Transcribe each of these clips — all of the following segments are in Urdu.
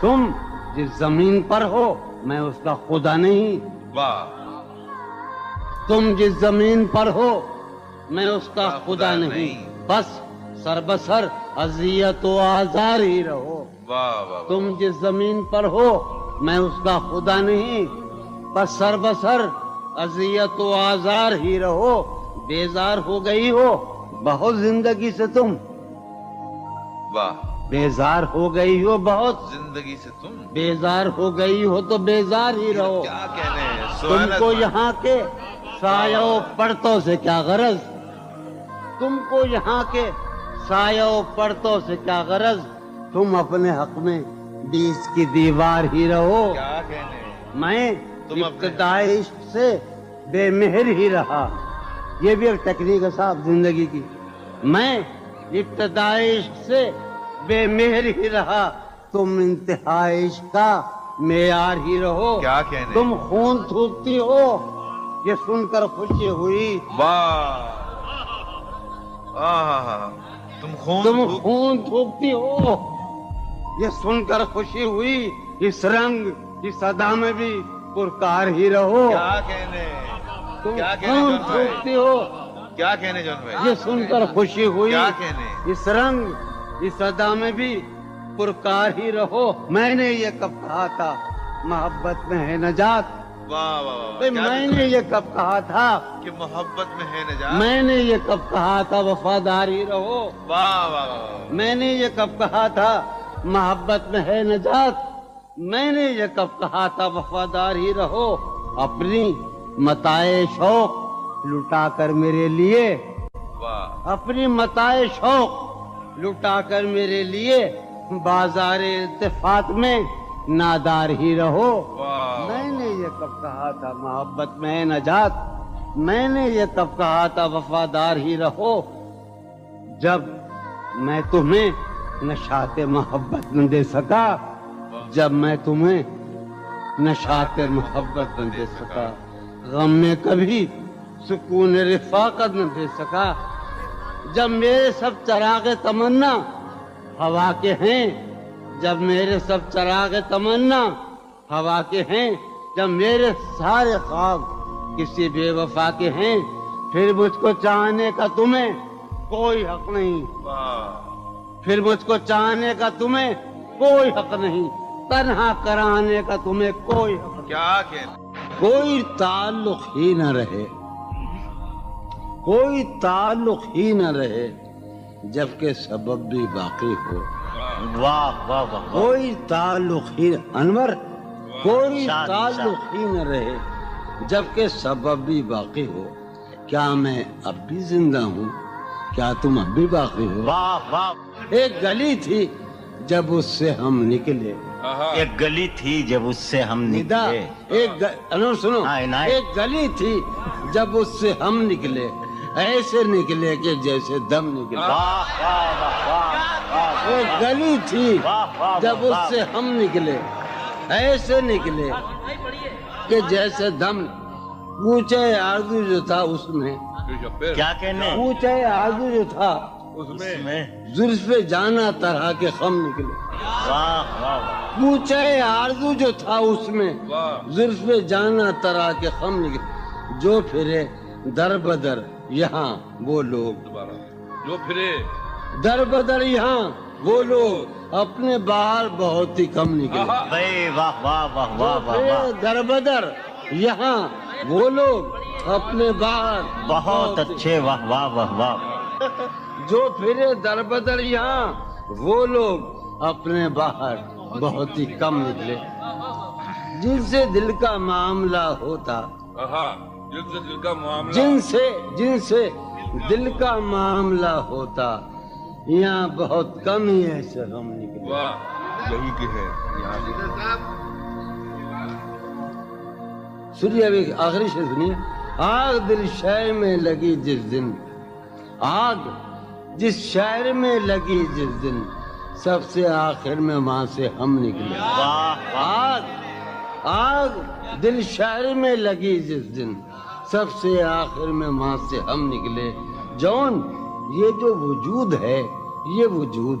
تم جس زمین پر ہو میں اس کا خدا نہیں. واہ. تم جس زمین پر ہو میں اس کا خدا نہیں. بس سر بسر اذیت و آزار ہی رہو. واہ واہ. تم جس زمین پر ہو میں اس کا خدا نہیں. بس سر بسر اذیت و آزار ہی رہو. بیزار ہو گئی ہو بہت زندگی سے تم. واہ. بیزار ہو گئی ہو بہت زندگی سے تم. بیزار ہو گئی ہو تو بیزار ہی رہو. کیا کہنے ہیں تم کو یہاں کے سایہ و پرتوں سے کیا غرض. تم کو یہاں کے سایہ و پرتوں سے کیا غرض. تم اپنے حق میں 20 کی دیوار ہی رہو. کیا کہنے ہیں. میں ابتدائی عشق سے بے مہر ہی رہا. یہ بھی ایک ٹیکنیک ہے صاحب زندگی کی. میں ابتدائی عشق سے بے مہر ہی رہا. تم انتہائی عشق کا معیار ہی رہو. کیا کہنے. تم خون تھوکتی ہو یہ سن کر خوشی ہوئی. واہ. تم خون تھوکتی ہو یہ سن کر خوشی ہوئی. اس رنگ اس ادا میں بھی پرکار ہی رہو. کیا کہنے. تم کیا کہنے خون جون بھائی. تھوکتی ہو کیا کہنے جون بھائی. یہ سن کر خوشی ہوئی. کیا کہنے. اس رنگ اس ادا میں بھی پرکار ہی رہو. میں نے یہ کب کہا تھا محبت میں ہے نجات. واہ واہ. میں نے یہ کب کہا تھا کہ محبت میں ہے نجات. میں نے یہ کب کہا تھا وفادار ہی رہو. واہ واہ. میں نے یہ کب کہا تھا محبت میں ہے نجات. میں نے یہ کب کہا تھا وفادار ہی رہو. اپنی متاع شوق لٹا کر میرے لیے. واہ. اپنی متاع شوق لٹا کر میرے لیے بازار التفات میں نادار ہی رہو. واہ. میں نے یہ کب کہا تھا محبت میں ہے نجات. میں نے یہ کب کہا تھا وفادار ہی رہو. جب میں تمہیں نشاط محبت نہ دے سکا. جب میں تمہیں نشاط محبت نہ دے سکا. غم میں کبھی سکون رفاقت نہ دے سکا. جب میرے سب چراغ تمنا ہوا کے ہیں. جب میرے سب چراغ تمنا ہوا کے ہیں. جب میرے سارے خواب کسی بے وفا کے ہیں. پھر مجھ کو چاہنے کا تمہیں کوئی حق نہیں. پھر مجھ کو چاہنے کا تمہیں کوئی حق نہیں. تنہا کرانے کا تمہیں کوئی حق نہیں. کیا کہنے. کوئی تعلق ہی نہ رہے. کوئی تعلق ہی نہ رہے جبکہ سبب بھی باقی ہو. واہ واہ واہ. کوئی تعلق ہی انور کوئی تعلق ہی نہ رہے جبکہ سبب بھی باقی ہو. کیا میں اب بھی زندہ ہوں. کیا تم اب بھی باقی ہو. واہ واہ. ایک گلی تھی جب اس سے ہم نکلے. ایک گلی تھی جب اس سے ہم ندا نکلے. انور سنو. عنایت. ایک گلی تھی جب اس سے ہم نکلے. ایسے نکلے کہ جیسے دم نکلے. واہ واہ واہ. ایک گلی تھی جب اس سے ہم نکلے. ایسے نکلے کہ جیسے دم. پوچھے آرزو جو تھا اس میں. کیا کہنے. پوچھے آرزو جو تھا اس میں. زلف جانا طرح کے خم نکلے. واہ واہ. پوچھے آرزو جو تھا اس میں زلف جانا طرح کے خم نکلے. جو پھرے در بدر یہاں وہ لوگ. جو پھرے در بدر یہاں وہ لوگ اپنے باہر بہت ہی کم نکلے. واہ واہ واہ واہ واہ. در بدر یہاں وہ لوگ اپنے باہر بہت اچھے. واہ واہ واہ واہ. جو پھرے در بدر یہاں وہ لوگ اپنے باہر بہت ہی کم نکلے. جن سے دل کا معاملہ ہوتا. جن سے دل کا معاملہ. جن سے دل کا معاملہ ہوتا یہاں بہت کم ہی ایسے غم نکلے. واہ. یہی کہ ہے یہاں. سنیے ابھی آخری شعر سنیے. آگ دل شہر میں لگی جس دن. آگ جس شہر میں لگی جس دن سب سے آخر میں وہاں سے ہم نکلے. آگ دل شہر میں لگی جس دن سب سے آخر میں وہاں سے ہم نکلے. جون یہ جو وجود ہے یہ وجود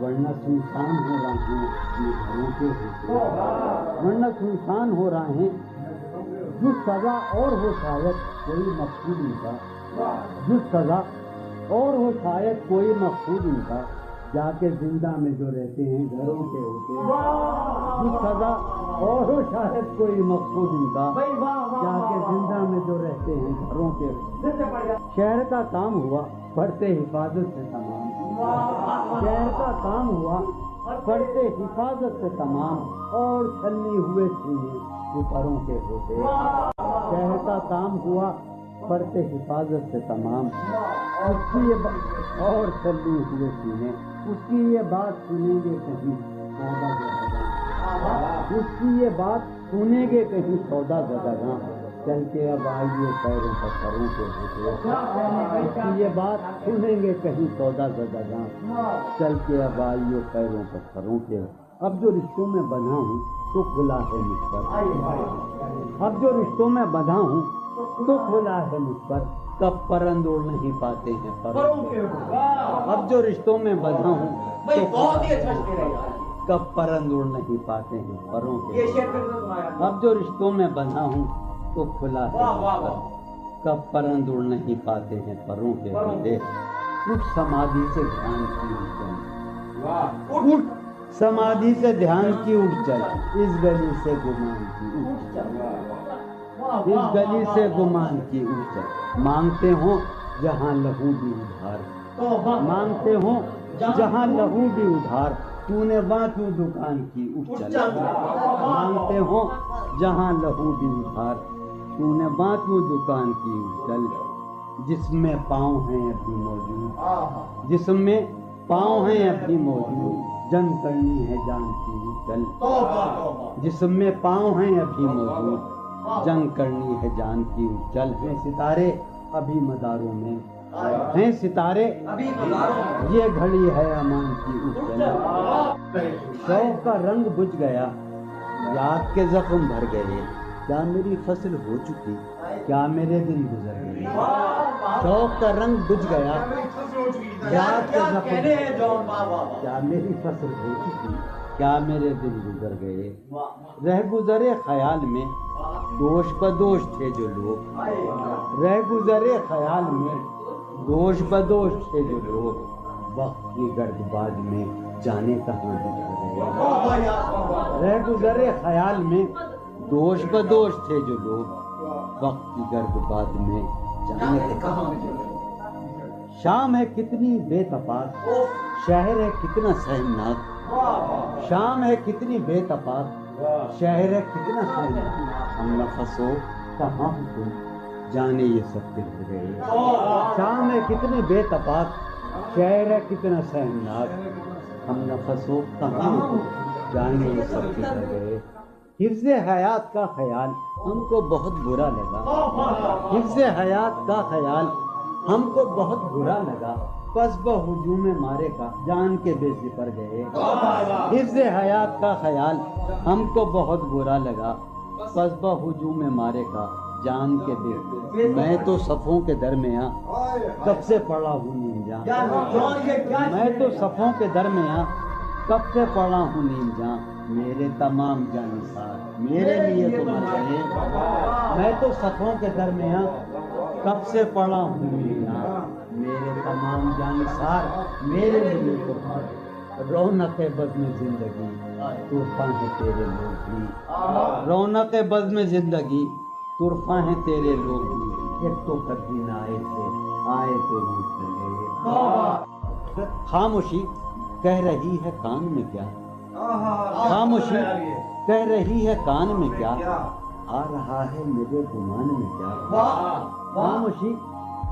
ورنہ سنسان ہو رہے ہیں اپنے گھروں کے ہوتے، ورنہ سنسان ہو رہے ہیں. جو سزا اور ہو شاید کوئی مقصود ان کا، جو سزا اور ہو شاید کوئی مقصود ان کا، جا کے زندہ میں جو رہتے ہیں گھروں کے ہوتے. جو سزا اور ہو شاید کوئی مقصود ان کا، جا کے زندہ میں جو رہتے ہیں گھروں کے. شہر کا کام ہوا پڑھتے حفاظت سے تمام، شہر کا کام ہوا پڑھتے حفاظت سے تمام، اور چھلنی ہوئے سینے پروں کے ہوتے. شہر کا کام ہوا پڑھتے حفاظت سے تمام، اس کی یہ اور چھلنی ہوئے سینے. اس کی یہ بات سنیں گے کہیں سودا زدگاں، اس کی یہ بات سنیں گے کہیں سودا زدگاں، چل کے اب آئیے پیروں پر سروں کے ہوتے. اس کی یہ بات سنیں گے کہیں سودا زدگاں، چل کے اب آئیے پیروں پر سروں کے. اب جو رشتوں میں بندھا ہوں تو کھلا ہے مجھ پر، اب جو رشتوں میں بندھا ہوں تو کھلا ہے مجھ پر، کب پرند اڑ نہیں پاتے ہیں پروں کے. اب جو رشتوں میں بندھا ہوں تو کب پرند اڑ نہیں پاتے ہیں پروں کے. اب جو رشتوں میں بندھا ہوں تو کھلا ہے مجھ پر، کب پرند اڑ نہیں پاتے ہیں پروں کے ہوتے. اٹھ سمادھی سے دھیان کی اٹھ چل، اٹھ سمادھی سے دھیان کی اٹھ چل، اس گلی سے گمان کی اٹھ چل، اس گلی سے گمان کی اٹھ چل. مانگتے ہوں جہاں لہو بھی ادھار، مانگتے ہوں جہاں لہو بھی ادھار، تو نے باکیوں دکان کی اٹھ چل. مانگتے ہوں جہاں لہو بھی ادھار، تو نے باکیوں دکان کی اٹھ چل. جس میں پاؤں ہیں ابھی موجود، جس میں پاؤں ہیں ابھی موجود، جنگ کرنی ہے جان کی اٹھ چل. جس میں پاؤں ہیں ابھی موجود، جنگ کرنی ہے جان کی اٹھ چل. ہیں ستارے ابھی مداروں میں، ہیں ستارے یہ گھڑی ہے امان کی اٹھ چل. شوق کا رنگ بجھ گیا، یاد کے زخم بھر گئے، کیا میری فصل ہو چکی، کیا میرے دن گزر گئے. شوق کا رنگ بجھ گیا، یاد کے زخم، کیا میری فصل ہو چکی، کیا میرے دن گزر گئے. رہ گزرے خیال میں دوش بدوش تھے جو لوگ، رہ گزرے خیال میں دوش بدوش تھے جو لوگ، وقت کی گرد باد میں جانے کہاں بچھ گئے. رہ گزرے خیال میں دوش بدوش تھے جو لوگ، وقت کی گرد باد میں جانے کہاں بچھ گئے. شام ہے کتنی بے تفاق، شہر ہے کتنا سہمناک، شام ہے کتنی بے تفاق، شہر ہے کتنا سہمناک، ہم نفس ہو کہاں تم جانے یہ سب بکھر گئے. شام ہے کتنی بے تفاق، شہر ہے کتنا سہمناک، ہم نفس ہو کہاں تم جانے یہ سب بکھر گئے. حفظ حیات کا خیال ہم کو بہت برا لگا، حفظ حیات کا خیال ہم کو بہت برا لگا، پس بہجوم مارے کا جان کے بے زپر گئے. حفظ حیات کا خیال ہم کو بہت برا لگا، پس بہجوم مارے کا جان کے بے. میں تو صفوں کے درمیاں کب سے پڑا ہوں نیم جان، میں تو صفوں کے درمیاں کب سے پڑا ہوں نیم جان، میرے تمام جانسار میرے لیے تو مر گئے. میں تو صفوں کے درمیاں کب سے پڑا ہوں نیم جان، میرے تمام جانسار میرے لیے تو مر گئے. رونق بزم زندگی طرفاں ہیں تیرے لوگ بھی، رونق بزم زندگی طرفاں ہیں تیرے لوگ بھی، ایک تو کبھی نہ آئے تھے آئے تو روٹ چلے. خاموشی کہہ رہی ہے کان میں کیا، خاموشی کہہ رہی ہے کان میں کیا، آ رہا ہے میرے گمان میں کیا. خاموشی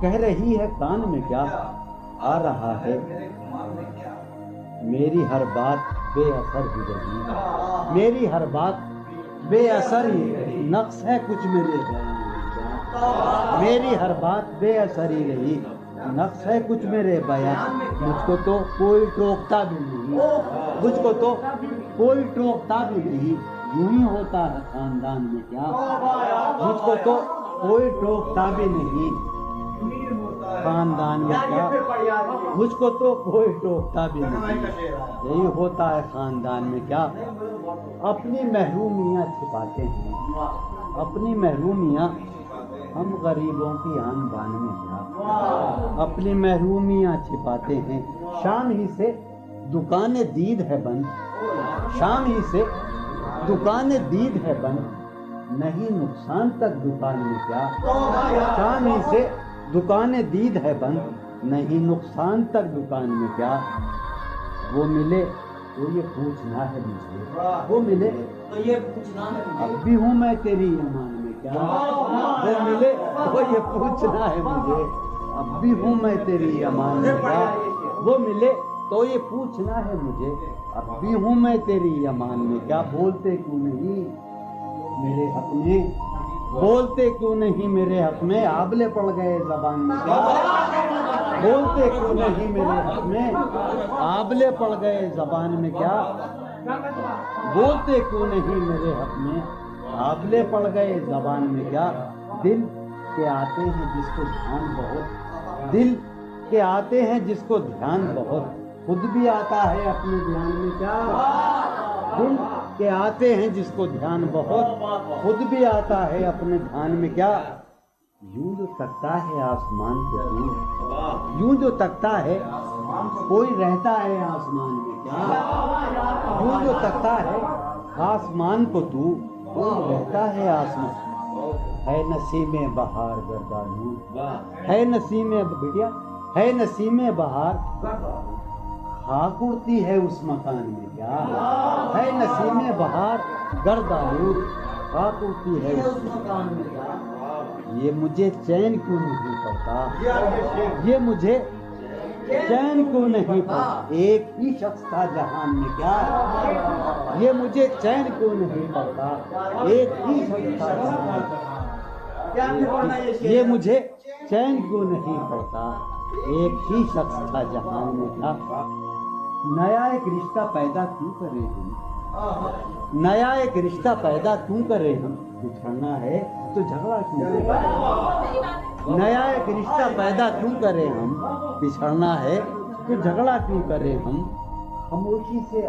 کہہ رہی ہے کان میں کیا، آ رہا ہے میری ہر بات بے اثر ہی رہی، میری ہر بات بے اثر ہی رہی، نقص ہے کچھ میرے بیان میں کیا. میری ہر بات بے اثر ہی رہی، نقص ہے کچھ میرے بیان. مجھ کو تو کوئی ٹوکتا بھی نہیں، مجھ کو تو کوئی ٹوکتا بھی نہیں، یوں ہی ہوتا ہے خاندان میں کیا. مجھ کو تو کوئی ٹوکتا بھی نہیں، خاندان میں کیا، مجھ کو تو کوئی ٹوکتا بھی نہیں، یہی ہوتا ہے خاندان میں کیا، اپنی محرومیاں چھپاتے ہیں، اپنی محرومیاں ہم غریبوں کی آن بان میں کیا، اپنی محرومیاں چھپاتے ہیں، شام ہی سے دکان دید ہے بند، شام ہی سے دکان دید ہے بند، نہیں نقصان تک دکان میں کیا، شام ہی سے دکان دید ہے بند، نہیں نقصان تک دکان میں کیا، وہ ملے تو یہ پوچھنا ہے مجھے، وہ ملے تو یہ پوچھنا ہے، اب بھی ہوں میں تیری ایمان میں کیا، وہ ملے تو یہ پوچھنا ہے مجھے، اب بھی ہوں میں تیری ایمان میں کیا، وہ ملے تو یہ پوچھنا ہے مجھے، اب بھی ہوں میں تیری امان میں کیا، بولتے کیوں نہیں میرے حق میں، بولتے کیوں نہیں میرے حق میں، آبلے پڑ گئے زبان میں کیا، بولتے کیوں نہیں میرے حق میں، آبلے پڑ گئے زبان میں کیا، بولتے کیوں نہیں میرے حق میں، آبلے پڑ گئے زبان میں کیا، دل کے آتے ہیں جس کو دھیان بہت، دل کے آتے ہیں جس کو دھیان بہت، خود بھی آتا ہے اپنے دھیان میں کیا، دل کے آتے ہیں جس کو دھیان بہت، خود بھی آتا ہے اپنے دھیان میں کیا، یوں جو تکتا ہے آسمان کو تو، یوں جو تکتا ہے کوئی رہتا ہے آسمان میں کیا، یوں جو تکتا ہے آسمان کو تو، کوئی رہتا ہے آسمان، ہے نسیم بہار گردانوں، ہے نسیم بڑھیا، ہے نسیم بہار، خاک اڑتی ہے اس مکان میں کیا، ہے نسیم بہار گرد آلود، خاک اڑتی ہے اس مکان میں کیا، یہ مجھے چین کیوں نہیں پڑتا، یہ مجھے چین کیوں نہیں پڑتا، ایک ہی شخص تھا جہان میں کیا، یہ مجھے چین کیوں نہیں پڑتا، ایک ہی شخص تھا جہان میں، یہ مجھے چین کیوں نہیں پڑتا، ایک ہی شخص تھا جہان میں کیا، نیا ایک رشتہ پیدا کیوں کرے ہم، نیا ایک رشتہ پیدا کیوں کرے ہم، بچھڑنا ہے تو جھگڑا کیوں کرے، نیا ایک رشتہ پیدا کیوں کرے ہم، بچھڑنا ہے تو جھگڑا کیوں کرے ہم، خاموشی سے